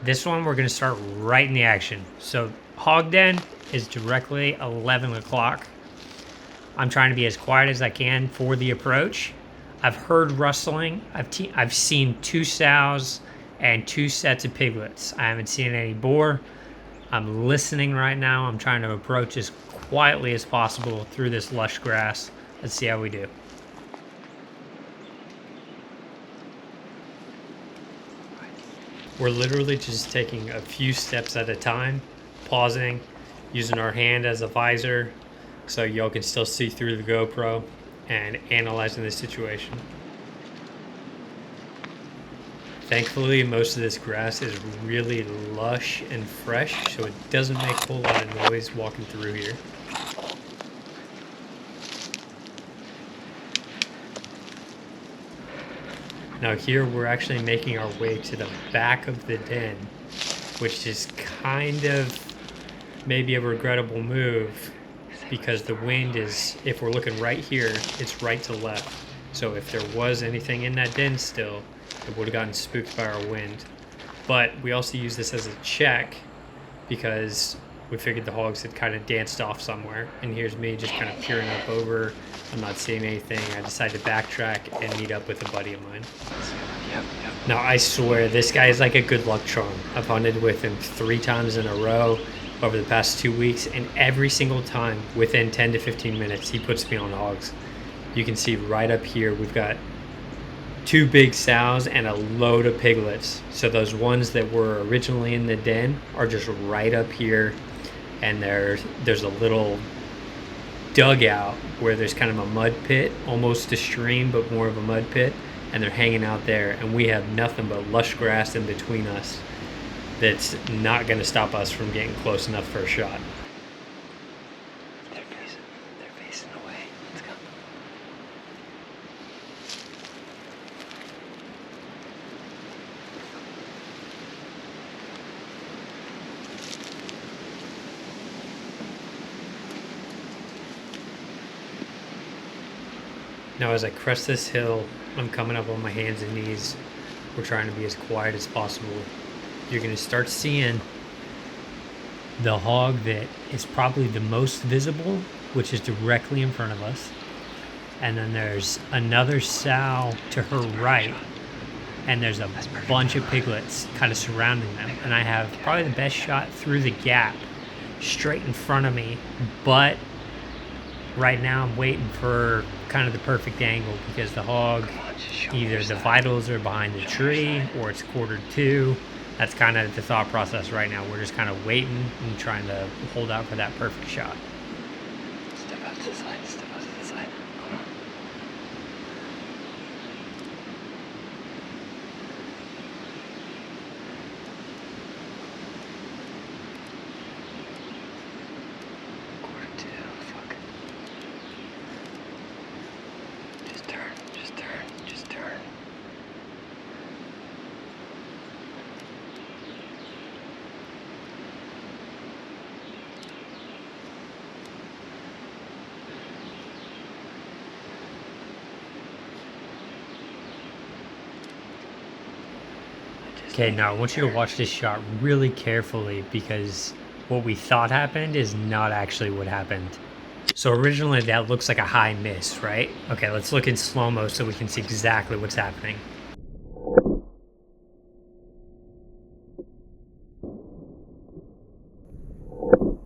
This one we're gonna start right in the action. So hog den is directly 11 o'clock. I'm trying to be as quiet as I can for the approach. I've heard rustling. I've seen 2 sows and 2 sets of piglets. I haven't seen any boar. I'm listening right now. I'm trying to approach as quietly as possible through this lush grass. Let's see how we do. We're literally just taking a few steps at a time, pausing, using our hand as a visor so y'all can still see through the GoPro, and analyzing the situation. Thankfully, most of this grass is really lush and fresh, so it doesn't make a whole lot of noise walking through here. Now here we're actually making our way to the back of the den, which is kind of maybe a regrettable move because the wind is, if we're looking right here, it's right to left. So if there was anything in that den still, it would have gotten spooked by our wind. But we also use this as a check because we figured the hogs had kind of danced off somewhere. And here's me just kind of peering up over. I'm not seeing anything. I decided to backtrack and meet up with a buddy of mine. Yep. Now, I swear, this guy is like a good luck charm. I've hunted with him 3 times in a row over the past 2 weeks, and every single time, within 10 to 15 minutes, he puts me on hogs. You can see right up here, we've got 2 big sows and a load of piglets. So those ones that were originally in the den are just right up here, and there's a little dugout where there's kind of a mud pit, almost a stream, but more of a mud pit, and they're hanging out there, and we have nothing but lush grass in between us that's not going to stop us from getting close enough for a shot. They're facing away. Let's go. Now as I crest this hill, I'm coming up on my hands and knees. We're trying to be as quiet as possible. You're going to start seeing the hog that is probably the most visible, which is directly in front of us. And then there's another sow to her right, and there's a bunch of piglets kind of surrounding them. And I have probably the best shot through the gap straight in front of me, but right now I'm waiting for kind of the perfect angle because the hog, either the vitals are behind the tree or it's quartered to. That's kind of the thought process right now. We're just kind of waiting and trying to hold out for that perfect shot. Step out to the side. Come on. Quarter to, fuck. Just turn. Okay, now I want you to watch this shot really carefully because what we thought happened is not actually what happened. So originally that looks like a high miss, right? Okay, let's look in slow-mo so we can see exactly what's happening.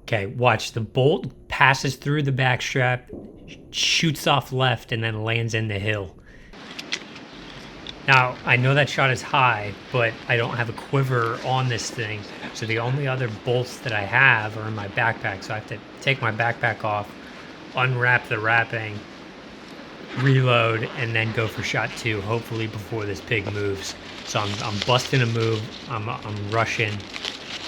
Okay, watch. The bolt passes through the backstrap, shoots off left, and then lands in the hill. Now, I know that shot is high, but I don't have a quiver on this thing, so the only other bolts that I have are in my backpack, so I have to take my backpack off, unwrap the wrapping, reload, and then go for shot 2, hopefully before this pig moves. So I'm busting a move, I'm rushing.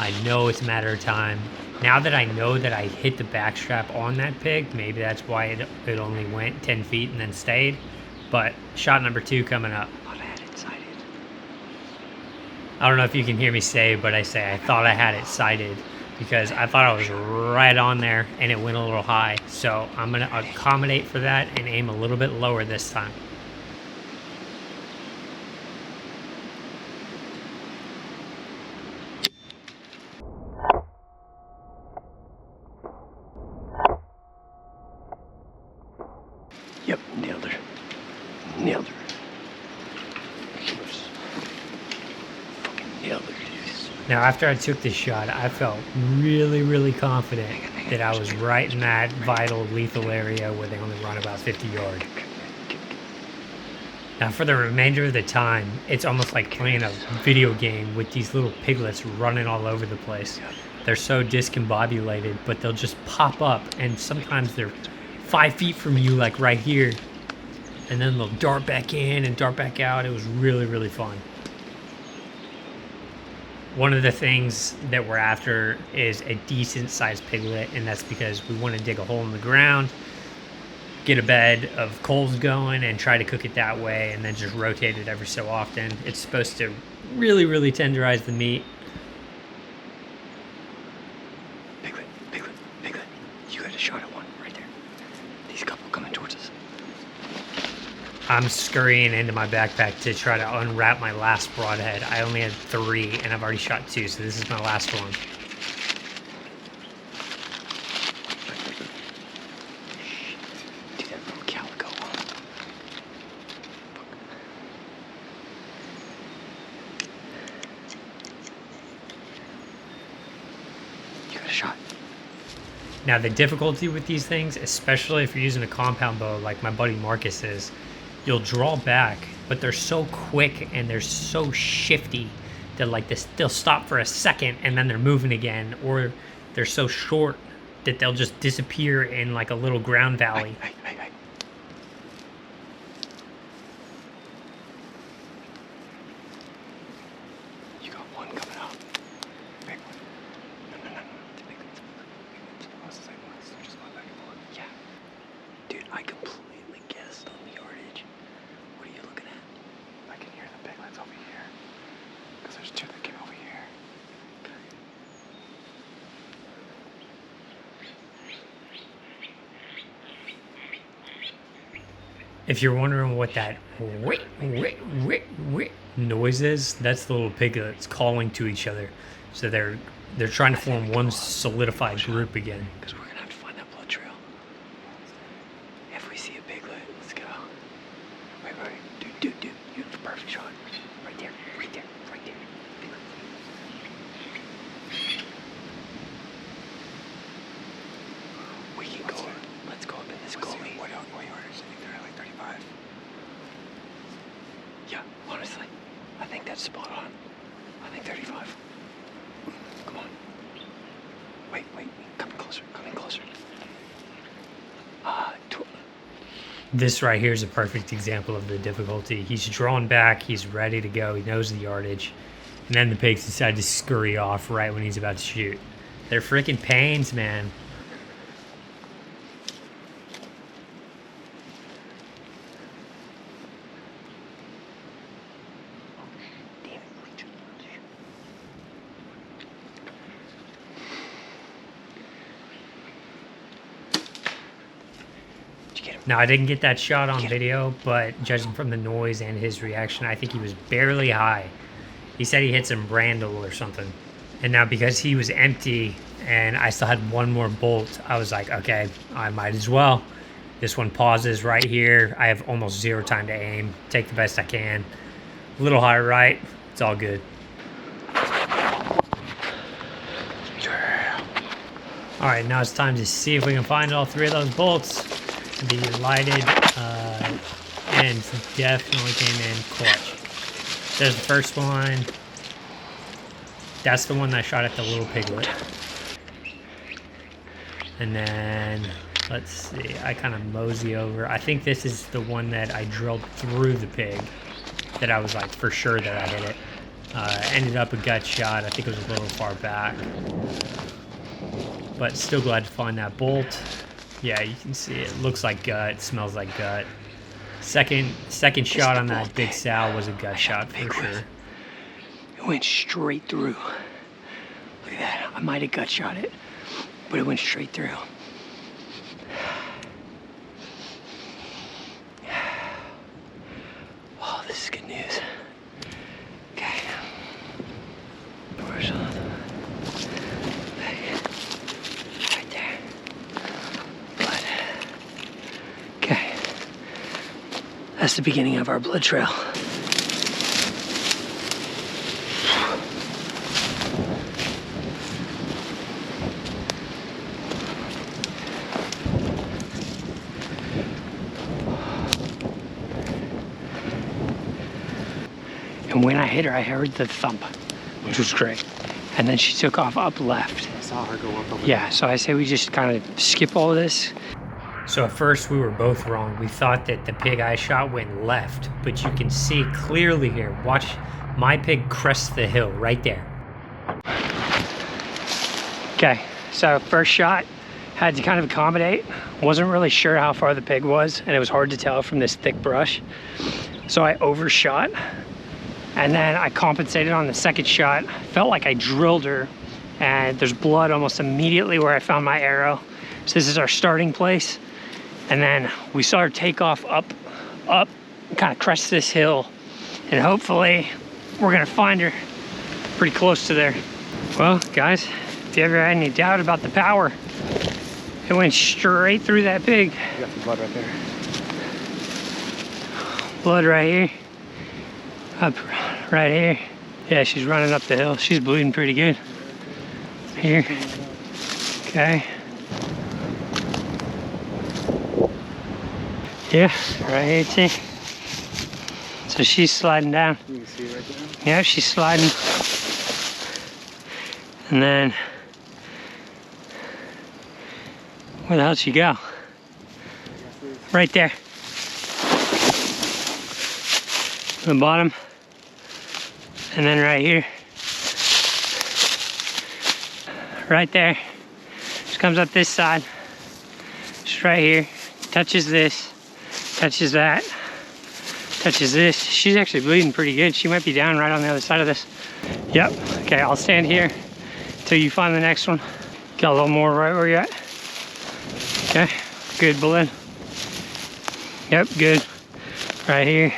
I know it's a matter of time. Now that I know that I hit the backstrap on that pig, maybe that's why it only went 10 feet and then stayed. But shot number 2 coming up. I don't know if you can hear me say, but I say I thought I had it sighted because I thought I was right on there and it went a little high. So I'm going to accommodate for that and aim a little bit lower this time. Now, after I took this shot, I felt really, really confident that I was right in that vital, lethal area where they only run about 50 yards. Now, for the remainder of the time, it's almost like playing a video game with these little piglets running all over the place. They're so discombobulated, but they'll just pop up, and sometimes they're 5 feet from you, like right here, and then they'll dart back in and dart back out. It was really, really fun. One of the things that we're after is a decent sized piglet, and that's because we want to dig a hole in the ground, get a bed of coals going, and try to cook it that way, and then just rotate it every so often. It's supposed to really, really tenderize the meat. Piglet, piglet, piglet. You got a shot at one right there. These couple coming towards us. I'm scurrying into my backpack to try to unwrap my last broadhead. I only had 3, and I've already shot 2, so this is my last one. Dude, that little calico one. You got a shot. Now, the difficulty with these things, especially if you're using a compound bow like my buddy Marcus is, you'll draw back, but they're so quick and they're so shifty that like this, they'll stop for a second and then they're moving again, or they're so short that they'll just disappear in like a little ground valley. Hey. You got one coming up. Big one. No. It's a big one. It's the same one. So just going back and forth. Yeah. Dude, I completely guessed on the yardage. What are you looking at? I can hear the piglets over here. Because there's 2 that came over here. Okay. If you're wondering what that noise is, that's the little piglets calling to each other. So they're trying to form one solidified group again. Because we're going to have to find that blood trail. If we see a piglet, let's go. Wait. Dude. You have the perfect shot. Right there. Piglet. We can go. Let's go up in this gully. What yardage? I think they're at like 35. Yeah, honestly. I think that's spot on. I think 35. Come on. Wait. Coming closer. This right here is a perfect example of the difficulty. He's drawn back, he's ready to go, he knows the yardage, and then the pigs decide to scurry off right when he's about to shoot. They're freaking pains, man. Now, I didn't get that shot on video, but judging from the noise and his reaction, I think he was barely high. He said he hit some brandle or something. And now because he was empty and I still had one more bolt, I was like, okay, I might as well. This one pauses right here. I have almost 0 time to aim. Take the best I can. A little high right. It's all good. All right, now it's time to see if we can find all 3 of those bolts. The lighted ends definitely came in clutch. There's the first one. That's the one that I shot at the little piglet. And then, let's see, I kind of mosey over. I think this is the one that I drilled through the pig, that I was like for sure that I hit it. Ended up a gut shot. I think it was a little far back. But still glad to find that bolt. Yeah, you can see it looks like gut, smells like gut. Second shot on that big sow was a gut shot for sure. It went straight through. Look at that. I might have gut shot it, but it went straight through. Oh, this is good news. Okay. Where's the other one? Right there. Blood. Okay. That's the beginning of our blood trail. when I hit her, I heard the thump, which was great. And then she took off up left. I saw her go up over Yeah, so I say we just kind of skip all of this. So at first we were both wrong. We thought that the pig I shot went left, but you can see clearly here. Watch my pig crest the hill right there. Okay, so first shot, had to kind of accommodate. Wasn't really sure how far the pig was, and it was hard to tell from this thick brush. So I overshot, and then I compensated on the second shot. Felt like I drilled her, and there's blood almost immediately where I found my arrow. So this is our starting place. And then we saw her take off up, kind of crest this hill, and hopefully we're gonna find her pretty close to there. Well, guys, if you ever had any doubt about the power, it went straight through that pig. You got some blood right there. Blood right here, up right here. Yeah, she's running up the hill. She's bleeding pretty good. Here, okay. Yeah, right here too. So she's sliding down. You can see it right there. Yeah, she's sliding. And then, where the hell she go? Right there. The bottom. And then right here. Right there. She comes up this side. Just right here. Touches this. Touches that. Touches this. She's actually bleeding pretty good. She might be down right on the other side of this. Yep. Okay, I'll stand here till you find the next one. Got a little more right where you're at. Okay, good blood. Yep, good. Right here.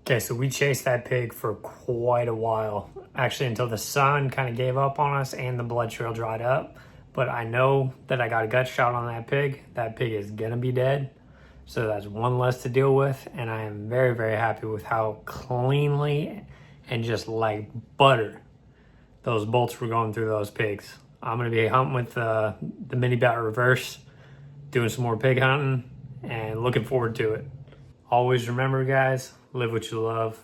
Okay, so we chased that pig for quite a while. Actually, until the sun kind of gave up on us and the blood trail dried up. But I know that I got a gut shot on that pig. That pig is gonna be dead. So that's one less to deal with. And I am very, very happy with how cleanly and just like butter those bolts were going through those pigs. I'm gonna be hunting with the Mini BAT Reverse, doing some more pig hunting, and looking forward to it. Always remember, guys, live what you love,